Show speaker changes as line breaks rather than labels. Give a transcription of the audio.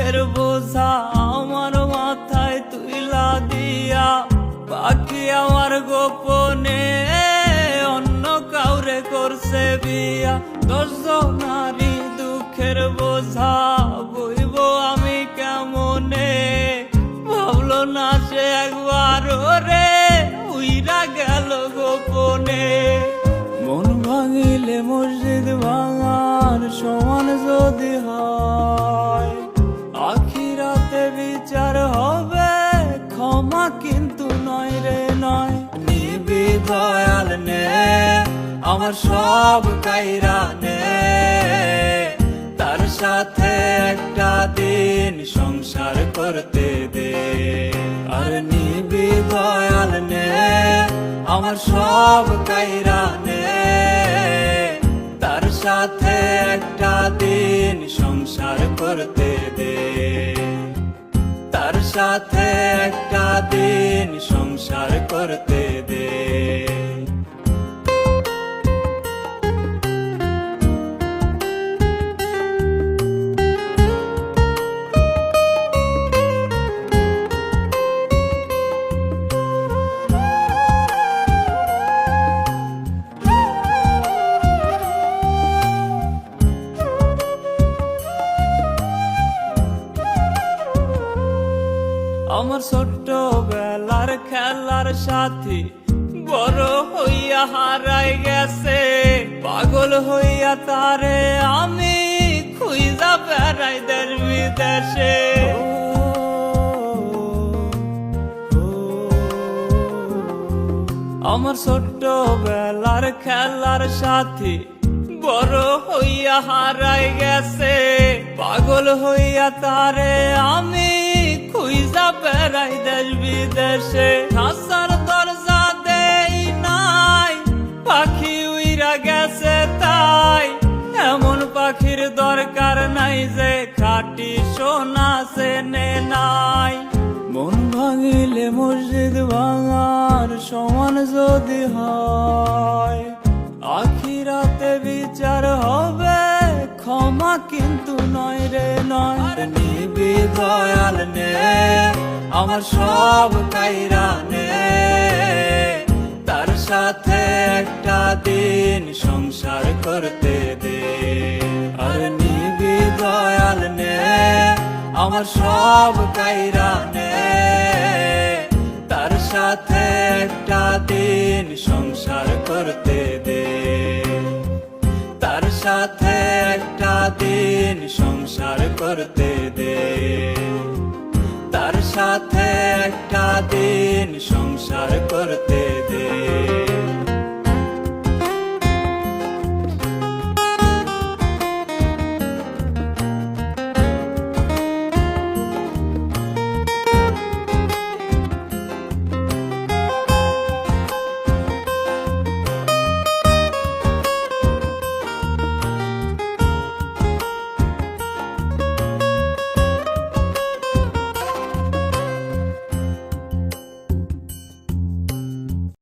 দুঃখের বোঝা আমার মাথায় তুইলা দিয়া, বাকি আমার গোপনে অন্য কাউরে করছে বিয়া। 10 জনারই দুঃখের বোঝা বইব আমি কেমনে, ভাবলো না সে একবার রে উইরা গেল গোপনে। মন ভাঙিলে মসজিদ ভাঙার সমান যদি হয়, আখিরাতে বিচার হবে ক্ষমা কিন্তু নয় রে নয়। নিবি দয়াল নে আমার সব কাইরা নে, তার সাথে একটা দিন সংসার করতে দে। আর নিবি দয়াল নে আমার সব কাইরা নে, তার সাথে একটা দিন সংসার করতে দে। তার সাথে একটা দিন সংসার করতে দে। আমার ছোট্ট বেলার খেলার সাথী বড় হইয়া হারাই গেছে, পাগল হইয়া তারে আমি খুঁজা বেড়াই দেশ বিদেশে। আমার ছোট্ট বেলার খেলার সাথী বড় হইয়া হারাই গেছে, পাগল হইয়া তারে আমি খুঁজা বেড়াই দেশ বিদেশে। হাসার দরজা দেই নাই, পাখি উইরা গেছে তাই, এমন পাখির দরকার নাই যে খাঁটি সোনা চেনে নাই। মন ভাঙিলে মসজিদ ভাঙার সমান যদি হয়, আখিরাতে বিচার হবে ক্ষমা কিন্তু নয় রে নয়। নিবি দয়াল নে আমার সব কাইরা নে, তার সাথে একটা দিন সংসার করতে দে। আর নিবি দয়াল নে আমার সব কাইরা নে, তার সাথে একটা দিন সংসার করতে দে। তার সাথে একটা দিন সংসার করতে দে। তার সাথে একটা দিন সংসার করতে